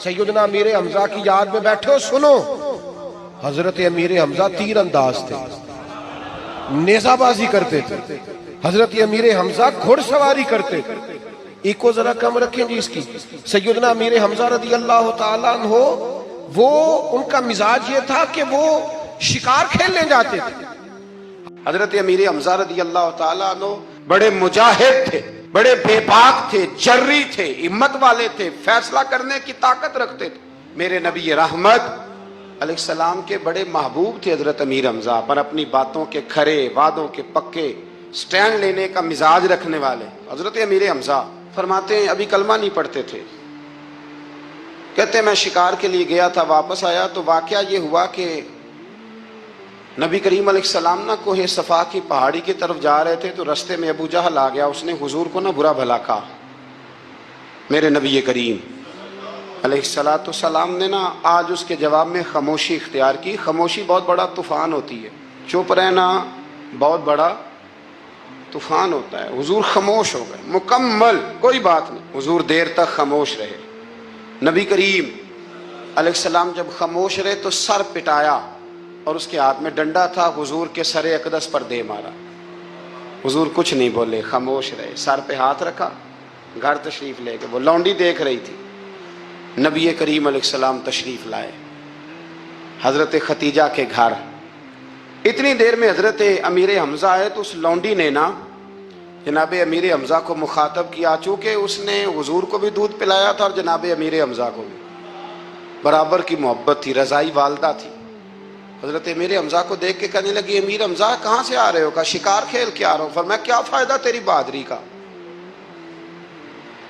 سیدنا امیر حمزہ کی یاد میں بیٹھے ہو سنو، حضرت امیر حمزہ تیر انداز تھے، نیزہ بازی کرتے تھے، حضرت امیر حمزہ گھڑ سواری کرتے تھے۔ ایک کو ذرا کم رکھیں جی اس کی، سیدنا امیر حمزہ رضی اللہ تعالیٰ عنہ وہ ان کا مزاج یہ تھا کہ وہ شکار کھیلنے جاتے تھے۔ حضرت امیر حمزہ رضی اللہ تعالیٰ عنہ بڑے مجاہد تھے، بڑے بے باک تھے، جری تھے، ہمت والے تھے، فیصلہ کرنے کی طاقت رکھتے تھے۔ میرے نبی رحمت علیہ السلام کے بڑے محبوب تھے حضرت امیر حمزہ، پر اپنی باتوں کے کھرے، وعدوں کے پکے، سٹینڈ لینے کا مزاج رکھنے والے حضرت امیر حمزہ فرماتے ہیں ابھی کلمہ نہیں پڑھتے تھے، کہتے ہیں میں شکار کے لیے گیا تھا، واپس آیا تو واقعہ یہ ہوا کہ نبی کریم علیہ السلام نہ کوہ صفا کی پہاڑی کی طرف جا رہے تھے تو رستے میں ابو جہل آ گیا، اس نے حضور کو نہ برا بھلا کہا۔ میرے نبی کریم علیہ السلام نے نا آج اس کے جواب میں خاموشی اختیار کی۔ خاموشی بہت بڑا طوفان ہوتی ہے، چپ رہنا بہت بڑا طوفان ہوتا ہے۔ حضور خاموش ہو گئے، مکمل کوئی بات نہیں، حضور دیر تک خاموش رہے۔ نبی کریم علیہ السلام جب خاموش رہے تو سر پٹایا اور اس کے ہاتھ میں ڈنڈا تھا، حضور کے سر اقدس پر دے مارا۔ حضور کچھ نہیں بولے، خاموش رہے، سر پہ ہاتھ رکھا، گھر تشریف لے گئے۔ وہ لونڈی دیکھ رہی تھی، نبی کریم علیہ السلام تشریف لائے حضرت ختیجہ کے گھر۔ اتنی دیر میں حضرت امیر حمزہ آئے تو اس لونڈی نے نا جناب امیر حمزہ کو مخاطب کیا، چونکہ اس نے حضور کو بھی دودھ پلایا تھا اور جناب امیر حمزہ کو بھی برابر کی محبت تھی، رضائی والدہ تھی۔ حضرت امیر حمزہ کو دیکھ کے کہنے لگی امیر حمزہ کہاں سے آ رہے ہو؟ کہا شکار کھیل کے آ رہا ہوں۔ فرمایا کیا فائدہ تیری بہادری کا،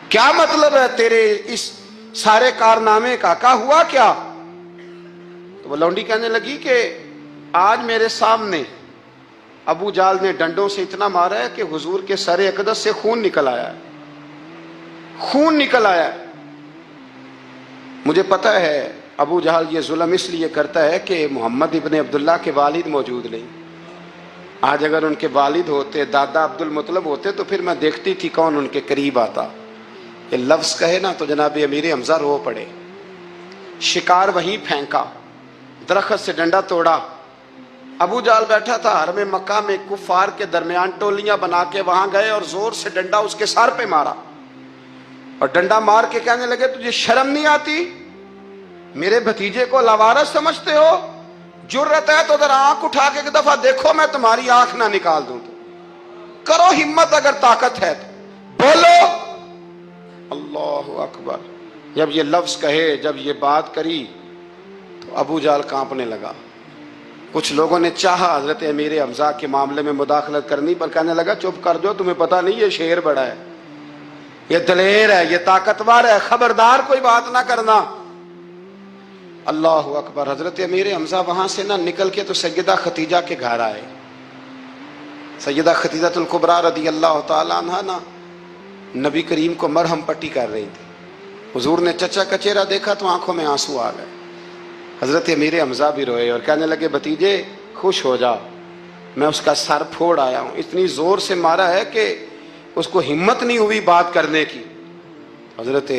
کیا مطلب ہے تیرے اس سارے کارنامے کا، کہا ہوا کیا؟ تو وہ لونڈی کہنے لگی کہ آج میرے سامنے ابو جال نے ڈنڈوں سے اتنا مارا ہے کہ حضور کے سر اقدس سے خون نکل آیا ہے، خون نکل آیا ہے۔ مجھے پتہ ہے ابو جہل یہ ظلم اس لیے کرتا ہے کہ محمد ابن عبداللہ کے والد موجود نہیں۔ آج اگر ان کے والد ہوتے، دادا عبد المطلب ہوتے تو پھر میں دیکھتی تھی کون ان کے قریب آتا۔ یہ لفظ کہے نا تو جناب امیر حمزہ رو پڑے، شکار وہیں پھینکا، درخت سے ڈنڈا توڑا۔ ابو جال بیٹھا تھا حرم مکہ میں، کفار کے درمیان ٹولیاں بنا کے وہاں گئے اور زور سے ڈنڈا اس کے سر پہ مارا، اور ڈنڈا مار کے کہنے لگے تجھے شرم نہیں آتی؟ میرے بھتیجے کو لاوارث سمجھتے ہو؟ جرت ہے تو ذرا آنکھ اٹھا کے ایک دفعہ دیکھو، میں تمہاری آنکھ نہ نکال دوں تو کرو ہمت، اگر طاقت ہے تو بولو۔ اللہ اکبر۔ جب یہ لفظ کہے، جب یہ بات کری تو ابو جال کانپنے لگا۔ کچھ لوگوں نے چاہا حضرت امیر حمزہ کے معاملے میں مداخلت کرنی، پر کہنے لگا چپ کر جو، تمہیں پتہ نہیں یہ شیر بڑا ہے، یہ دلیر ہے، یہ طاقتور ہے، خبردار کوئی بات نہ کرنا۔ اللہ اکبر۔ حضرت امیر حمزہ وہاں سے نہ نکل کے تو سیدہ ختیجہ کے گھر آئے۔ سیدہ ختیجہ الکبریٰ رضی اللہ تعالیٰ عنہ نا نبی کریم کو مرہم پٹی کر رہی تھی۔ حضور نے چچا کا چہرہ دیکھا تو آنکھوں میں آنسو آ گئے۔ حضرت امیر حمزہ بھی روئے اور کہنے لگے بھتیجے خوش ہو جا، میں اس کا سر پھوڑ آیا ہوں۔ اتنی زور سے مارا ہے کہ اس کو ہمت نہیں ہوئی بات کرنے کی۔ حضرت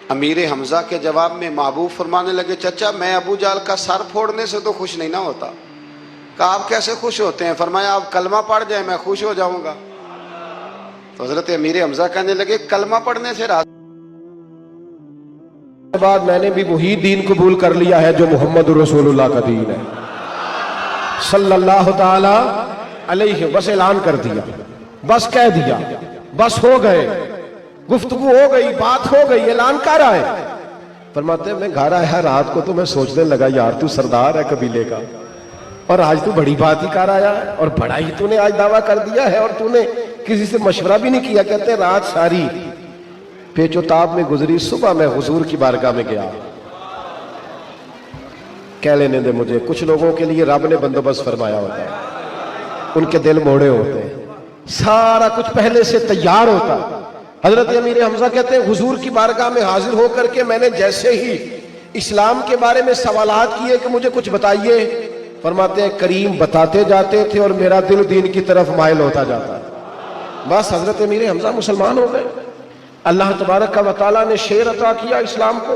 امیر حمزہ کے جواب میں محبوب فرمانے لگے چچا میں ابو جال کا سر پھوڑنے سے تو خوش نہیں نہ ہوتا۔ کہا آپ کیسے خوش ہوتے ہیں؟ فرمایا آپ کلمہ پڑھ جائیں میں خوش ہو جاؤں گا۔ تو حضرت امیر حمزہ کہنے لگے کلمہ پڑھنے سے راضی بعد میں نے بھی وہی دین قبول کر لیا ہے جو محمد رسول اللہ کا دین ہے صلی اللہ تعالی علیہ، بس اعلان کر دیا، بس کہہ دیا، بس ہو گئے، گفتگو ہو گئی، بات ہو گئی، اعلان کر آئے۔ فرماتے ہیں میں گھر آیا رات کو تو میں سوچنے لگا یار تو سردار ہے قبیلے کا، اور آج تو بڑی بات ہی کر آیا ہے، اور بڑا ہی تو نے آج دعویٰ کر دیا ہے، اور تو نے کسی سے مشورہ بھی نہیں کیا۔ کہتے ہیں رات ساری پیچ و تاب میں گزری، صبح میں حضور کی بارگاہ میں گیا۔ کہہ لینے دے مجھے، کچھ لوگوں کے لیے رب نے بندوبست فرمایا ہوتا ہے، ان کے دل موڑے ہوتے ہیں، سارا کچھ پہلے سے تیار ہوتا۔ حضرت امیر حمزہ کہتے ہیں حضور کی بارگاہ میں حاضر ہو کر کے میں نے جیسے ہی اسلام کے بارے میں سوالات کیے کہ مجھے کچھ بتائیے، فرماتے ہیں کریم بتاتے جاتے تھے اور میرا دل دین کی طرف مائل ہوتا جاتا۔ بس حضرت امیر حمزہ مسلمان ہو گئے۔ اللہ تبارک و تعالیٰ نے شعر عطا کیا اسلام کو،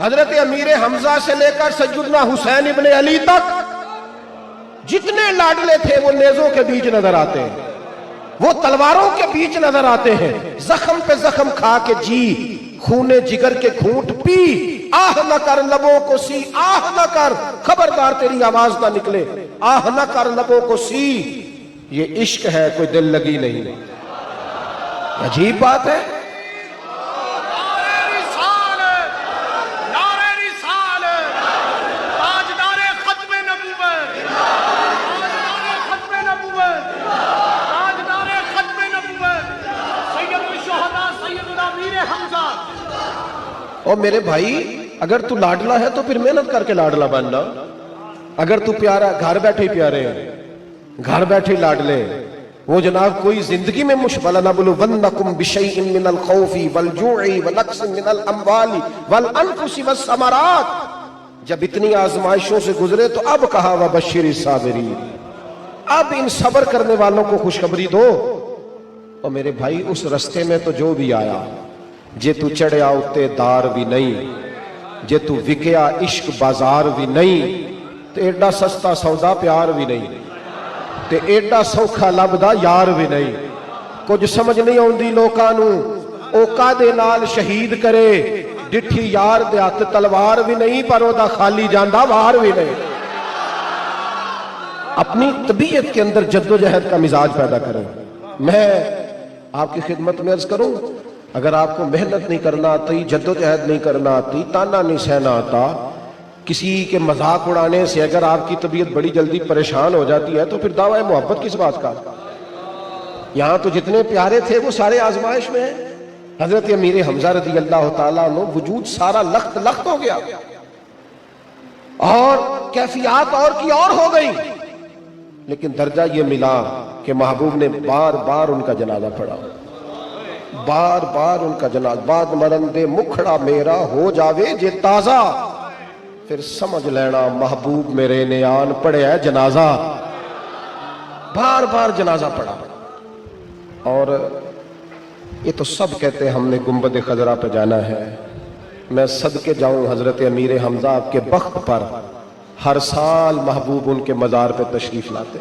حضرت امیر حمزہ سے لے کر سیدنا حسین ابن علی تک جتنے لاڈلے تھے وہ نیزوں کے بیچ نظر آتے ہیں، وہ تلواروں کے بیچ نظر آتے ہیں، زخم پہ زخم کھا کے جی، خون جگر کے گھونٹ پی، آہ نہ کر لبوں کو سی، آہ نہ کر، خبردار تیری آواز نہ نکلے، آہ نہ کر لبوں کو سی، یہ عشق ہے، کوئی دل لگی نہیں۔ عجیب بات ہے۔ اور میرے بھائی اگر تو لاڈلا ہے تو پھر محنت کر کے لاڈلا بننا، اگر تو پیارا گھر بیٹھے پیارے ہیں، گھر بیٹھے لاڈلے، وہ جناب کوئی زندگی میں مشغلہ نہ بولو وَنَّكُمْ بِشَيْءٍ مِّنَ الْخَوْفِ وَالْجُوعِ وَنَقْصٍ مِّنَ الْأَمْوَالِ وَالْأَنفُسِ وَالثَّمَرَاتِ۔ جب اتنی آزمائشوں سے گزرے تو اب کہا وَبَشِّرِ الصَّابِرِينَ، اب ان صبر کرنے والوں کو خوشخبری دو۔ اور میرے بھائی اس رستے میں تو جو بھی آیا، جے تو چڑھیا اتے دار بھی نہیں، جے تو وکیا عشق بازار بھی نہیں، تے ایڈا سستا سودا پیار بھی نہیں، تے ایڈا سوکھا لبدا یار بھی نہیں۔ کچھ سمجھ نہیں آندی لوکاں نوں، اوکا دے نال شہید کرے، ڈٹھی یار دے ہاتھ تلوار بھی نہیں، پر او دا خالی جاندا وار بھی نہیں۔ اپنی طبیعت کے اندر جد و جہد کا مزاج پیدا کریں۔ میں آپ کی خدمت میں عرض کروں، اگر آپ کو محنت نہیں کرنا آتی، جد و جہد نہیں کرنا آتی، تانا نہیں سہنا آتا، کسی کے مذاق اڑانے سے اگر آپ کی طبیعت بڑی جلدی پریشان ہو جاتی ہے تو پھر دعویٰ محبت کس بات کا؟ یہاں تو جتنے پیارے تھے وہ سارے آزمائش میں ہیں۔ حضرت امیر حمزہ رضی اللہ تعالیٰ عنہ وجود سارا لخت لخت ہو گیا اور کیفیات اور کی اور ہو گئی، لیکن درجہ یہ ملا کہ محبوب نے بار بار ان کا جنازہ پڑھا، بار بار ان کا جنازہ۔ بعد مرندے مکھڑا میرا ہو جاوے جے تازہ، پھر سمجھ لینا محبوب میرے نے آن پڑھے ہے جنازہ۔ بار بار جنازہ پڑھا۔ اور یہ تو سب کہتے ہیں ہم نے گنبد خضرا پہ جانا ہے، میں صدقے جاؤں حضرت امیر حمزہ کے بخت پر ہر سال محبوب ان کے مزار پہ تشریف لاتے،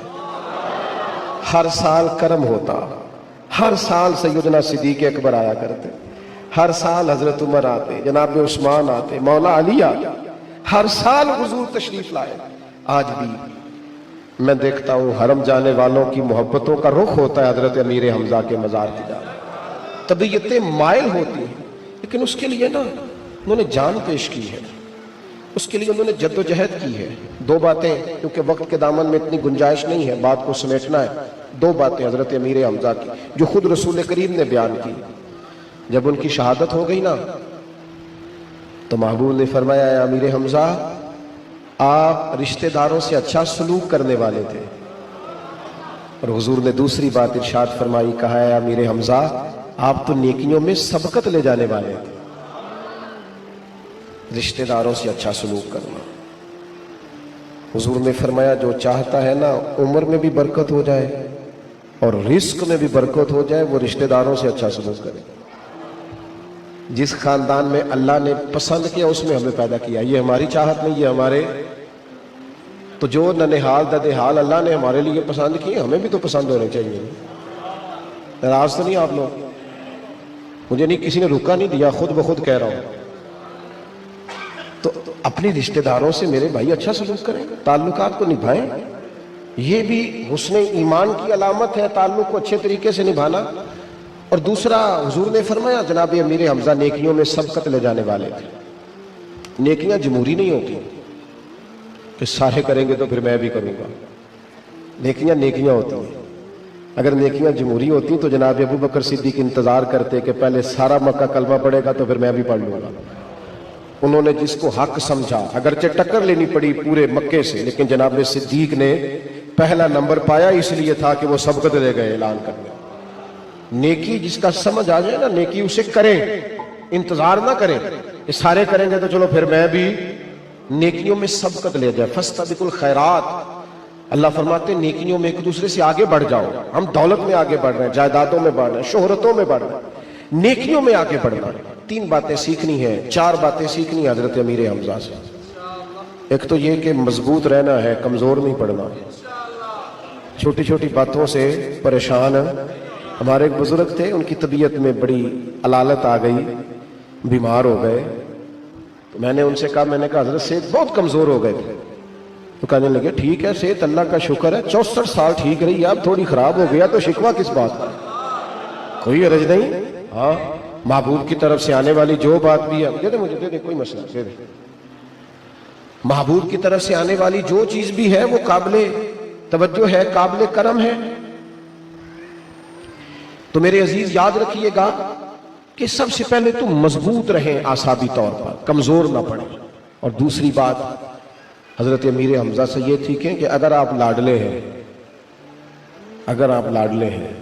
ہر سال کرم ہوتا، ہر سال سیدنا صدیق اکبر آیا کرتے، ہر سال حضرت عمر آتے، جناب عثمان آتے، مولا علی آتے، ہر سال حضور تشریف لائے۔ آج بھی میں دیکھتا ہوں حرم جانے والوں کی محبتوں کا رخ ہوتا ہے حضرت امیر حمزہ کے مزار کی جانب، طبیعتیں مائل ہوتی ہیں، لیکن اس کے لیے نا انہوں نے جان پیش کی ہے، اس کے لیے انہوں نے جد و جہد کی ہے۔ دو باتیں، کیونکہ وقت کے دامن میں اتنی گنجائش نہیں ہے، بات کو سمیٹنا ہے، دو باتیں حضرت امیر حمزہ کی جو خود رسول کریم نے بیان کی۔ جب ان کی شہادت ہو گئی نا تو محبوب نے فرمایا اے امیر حمزہ، آپ رشتہ داروں سے اچھا سلوک کرنے والے تھے، اور حضور نے دوسری بات ارشاد فرمائی، کہا اے امیر حمزہ آپ تو نیکیوں میں سبقت لے جانے والے تھے۔ رشتہ داروں سے اچھا سلوک کرنا۔ حضور نے فرمایا جو چاہتا ہے نا عمر میں بھی برکت ہو جائے اور رزق میں بھی برکت ہو جائے، وہ رشتہ داروں سے اچھا سلوک کرے۔ جس خاندان میں اللہ نے پسند کیا اس میں ہمیں پیدا کیا، یہ ہماری چاہت نہیں، یہ ہمارے تو جو ننہال ددہال اللہ نے ہمارے لیے پسند کیے، ہمیں بھی تو پسند ہونے چاہیے۔ ناراض تو نہیں آپ لوگ؟ مجھے نہیں کسی نے رکا نہیں دیا، خود بخود کہہ رہا ہوں۔ تو اپنے رشتہ داروں سے میرے بھائی اچھا سلوک کریں، تعلقات کو نبھائیں، یہ بھی حسن ایمان کی علامت ہے، تعلق کو اچھے طریقے سے نبھانا۔ اور دوسرا حضور نے فرمایا جناب امیر حمزہ نیکیوں میں سبقت لے جانے والے تھے۔ نیکیاں جمہوری نہیں ہوتی کہ سارے کریں گے تو پھر میں بھی کروں گا، نیکیاں نیکیاں ہوتی ہیں۔ اگر نیکیاں جمہوری ہوتی تو جناب ابو بکر صدیق انتظار کرتے کہ پہلے سارا مکہ کلمہ پڑھے گا تو پھر میں بھی پڑھ لوں گا۔ انہوں نے جس کو حق سمجھا، اگرچہ ٹکر لینی پڑی پورے مکے سے، لیکن جناب صدیق نے پہلا نمبر پایا، اس لیے تھا کہ وہ سبقت لے گئے اعلان کرنے۔ نیکی جس کا سمجھ آ جائے نا، نیکی اسے کریں، انتظار نہ کریں کہ سارے کریں گے تو چلو پھر میں بھی، نیکیوں میں سبقت لے جائے۔ فاستبقوا الخیرات، اللہ فرماتے ہیں نیکیوں میں ایک دوسرے سے آگے بڑھ جاؤ۔ ہم دولت میں آگے بڑھ رہے ہیں، جائیدادوں میں بڑھ رہے ہیں، شہرتوں میں بڑھ رہے ہیں، نیکیوں میں آگے بڑھنا ہے۔ 3 باتیں سیکھنی ہیں، 4 باتیں سیکھنی ہیں حضرت امیر حمزہ سے۔ ایک تو یہ کہ مضبوط رہنا ہے، کمزور نہیں پڑنا، چھوٹی چھوٹی باتوں سے پریشان۔ ہمارے ایک بزرگ تھے، ان کی طبیعت میں بڑی علالت آ گئی، بیمار ہو گئے، تو میں نے ان سے کہا، میں نے کہا حضرت صحت بہت کمزور ہو گئے تھے، تو کہنے لگے ٹھیک ہے صحت اللہ کا شکر ہے، 64 سال ٹھیک رہی، اب تھوڑی خراب ہو گیا تو شکوہ کس بات کا، کوئی عرض نہیں۔ ہاں محبوب کی طرف سے آنے والی جو بات بھی ہے، دے دے مجھے، دے دے، کوئی مسئلہ دے دے، محبوب کی طرف سے آنے والی جو چیز بھی ہے وہ قابل توجہ ہے، قابل کرم ہے۔ تو میرے عزیز یاد رکھیے گا کہ سب سے پہلے تو مضبوط رہیں اعصابی طور پر، کمزور نہ پڑیں۔ اور دوسری بات حضرت امیر حمزہ سے یہ سیکھیں کہ اگر آپ لاڈلے ہیں، اگر آپ لاڈلے ہیں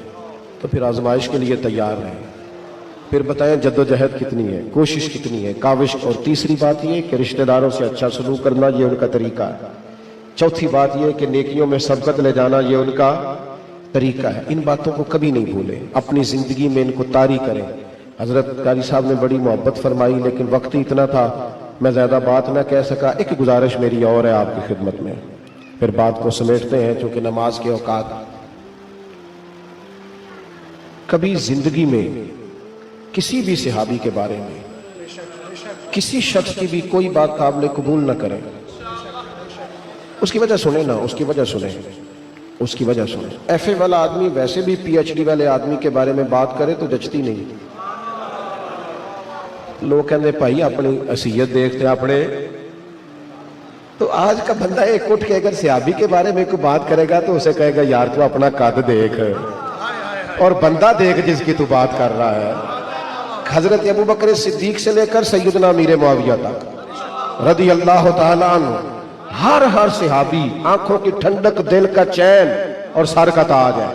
تو پھر آزمائش کے لیے تیار رہیں، پھر بتائیں جد و جہد کتنی ہے، کوشش کتنی ہے، کاوش۔ اور تیسری بات یہ کہ رشتہ داروں سے اچھا سلوک کرنا، یہ ان کا طریقہ ہے۔ چوتھی بات یہ کہ نیکیوں میں سبقت لے جانا، یہ ان کا طریقہ ہے۔ ان باتوں کو کبھی نہیں بھولیں، اپنی زندگی میں ان کو طاری کریں۔ حضرت قاری صاحب نے بڑی محبت فرمائی، لیکن وقت ہی اتنا تھا میں زیادہ بات نہ کہہ سکا۔ ایک گزارش میری اور ہے آپ کی خدمت میں، پھر بات کو سمیٹتے ہیں چونکہ نماز کے اوقات۔ کبھی زندگی میں کسی بھی صحابی کے بارے میں کسی شخص کی بھی کوئی بات قابل قبول نہ کریں، اس کی وجہ سنیں نا، اس کی وجہ سنیں، اس کی وجہ سنیں۔ ایف اے والا آدمی ویسے بھی پی ایچ ڈی والے آدمی کے بارے میں بات کرے تو جچتی نہیں۔ لوگ کہتے ہیں بھائی اپنی حیثیت دیکھتے اپنے، تو آج کا بندہ ایک اٹھ کے اگر صحابی کے بارے میں کوئی بات کرے گا تو اسے کہے گا یار تو اپنا قد دیکھ اور بندہ دیکھ جس کی تو بات کر رہا ہے۔ حضرت ابو بکر صدیق سے لے کر سیدنا امیر معاویہ تک رضی اللہ تعالیٰ عنہ، ہر صحابی آنکھوں کی ٹھنڈک، دل کا چین اور سر کا تاج ہے۔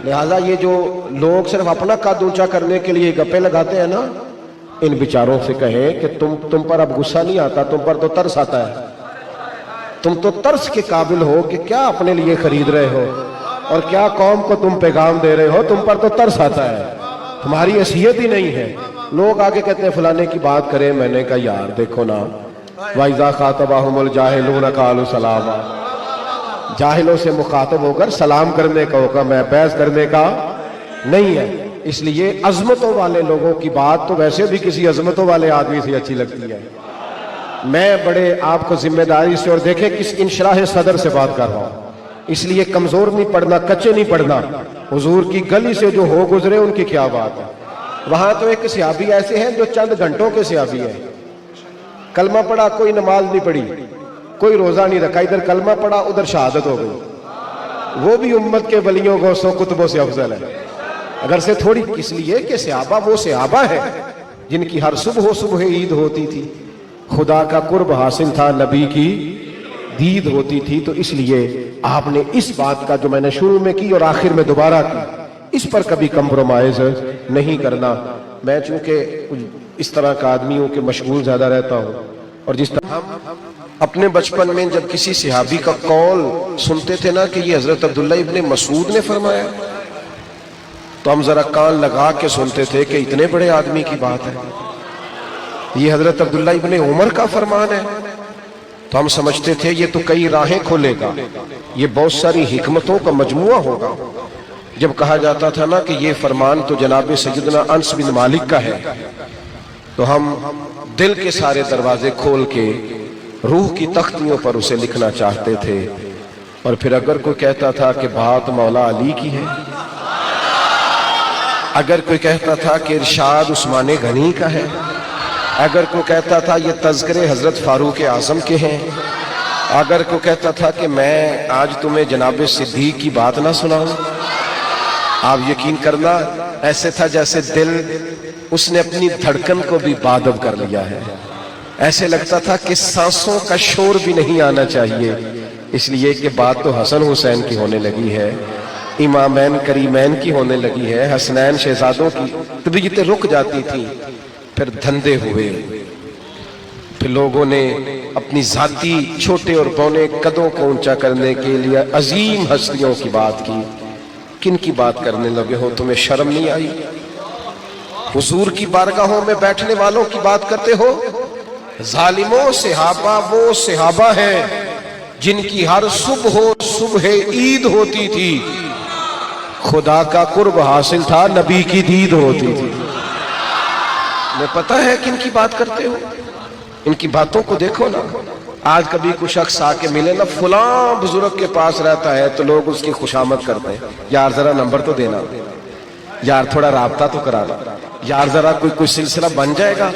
لہٰذا یہ جو لوگ صرف اپنا قد اونچا کرنے کے لیے گپے لگاتے ہیں نا، ان بیچاروں سے کہیں کہ تم پر اب غصہ نہیں آتا، تم پر تو ترس آتا ہے۔ تم تو ترس کے قابل ہو کہ کیا اپنے لیے خرید رہے ہو اور کیا قوم کو تم پیغام دے رہے ہو، تم پر تو ترس آتا ہے، تمہاری حیثیت ہی نہیں ہے۔ لوگ آگے کہتے ہیں فلانے کی بات کریں، میں نے کہا یار دیکھو نا، وَإِذَا خَاطَبَهُمُ الْجَاهِلُونَ قَالُوا سَلَامًا، جاہلوں سے مخاطب ہو کر سلام کرنے کا حکم ہے، بحث کرنے کا نہیں ہے۔ اس لیے عظمتوں والے لوگوں کی بات تو ویسے بھی کسی عظمتوں والے آدمی سے اچھی لگتی ہے۔ میں بڑے آپ کو ذمہ داری سے اور دیکھیں کس انشراح صدر سے بات کر رہا ہوں، اس لیے کمزور نہیں پڑنا، کچے نہیں پڑنا۔ حضور کی گلی سے جو ہو گزرے ان کی کیا بات ہے۔ وہاں تو ایک صحابی ایسے ہیں جو چند گھنٹوں کے صحابی ہیں، کلمہ پڑھا کوئی نماز نہیں پڑھی، کوئی روزہ نہیں رکھا، ادھر کلمہ پڑھا ادھر شہادت ہو گئی، وہ بھی امت کے ولیوں غوثوں کتبوں سے افضل ہے۔ اگر سے تھوڑی، اس لیے کہ صحابہ وہ صحابہ ہیں جن کی ہر صبح عید ہوتی تھی، خدا کا قرب حاصل تھا، نبی کی دید ہوتی تھی۔ تو اس لیے آپ نے اس بات کا جو میں نے شروع میں کی اور آخر میں دوبارہ کی، اس پر کبھی کمپرومائز نہیں کرنا۔ میں چونکہ اس طرح کا آدمی ہوں کہ مشغول زیادہ رہتا ہوں، اور جس طرح ہم اپنے بچپن میں جب کسی صحابی کا قول سنتے تھے نا کہ یہ حضرت عبداللہ ابن مسعود نے فرمایا، تو ہم ذرا کان لگا کے سنتے تھے کہ اتنے بڑے آدمی کی بات ہے، یہ حضرت عبداللہ ابن عمر کا فرمان ہے، تو ہم سمجھتے تھے یہ تو کئی راہیں کھولے گا، یہ بہت ساری حکمتوں کا مجموعہ ہوگا۔ جب کہا جاتا تھا نا کہ یہ فرمان تو جناب سیدنا انس بن مالک کا ہے، تو ہم دل کے سارے دروازے کھول کے روح کی تختیوں پر اسے لکھنا چاہتے تھے۔ اور پھر اگر کوئی کہتا تھا کہ بات مولا علی کی ہے، اگر کوئی کہتا تھا کہ ارشاد عثمان غنی کا ہے، اگر کوئی کہتا تھا یہ تذکرے حضرت فاروق اعظم کے ہیں، اگر کوئی کہتا تھا کہ میں آج تمہیں جناب صدیق کی بات نہ سناؤں، آپ یقین کرنا ایسے تھا جیسے دل اس نے اپنی دھڑکن کو بھی بادب کر لیا ہے۔ ایسے لگتا تھا کہ سانسوں کا شور بھی نہیں آنا چاہیے، اس لیے کہ بات تو حسن حسین کی ہونے لگی ہے، امامین کریمین کی ہونے لگی ہے، حسنین شہزادوں کی طبیعتیں رک جاتی تھیں۔ پھر دھندے ہوئے، پھر لوگوں نے اپنی ذاتی چھوٹے اور بونے قدوں کو اونچا کرنے کے لیے عظیم ہستیوں کی بات کی۔ کن کی بات کرنے لگے ہو؟ تمہیں شرم نہیں آئی؟ حضور کی بارگاہوں میں بیٹھنے والوں کی بات کرتے ہو؟ ظالموں صحابہ وہ صحابہ ہیں جن کی ہر صبح عید ہوتی تھی، خدا کا قرب حاصل تھا، نبی کی دید ہوتی تھی۔ میں پتہ ہے کن کی بات کرتے ہو؟ ان کی باتوں کو دیکھو نا۔ آج کبھی کوئی شخص آ کے ملے نا، فلاں بزرگ کے پاس رہتا ہے، تو لوگ اس کی خوشامد کرتے ہیں، یار ذرا نمبر تو دینا، یار تھوڑا رابطہ تو کرانا، یار ذرا کوئی سلسلہ بن جائے گا۔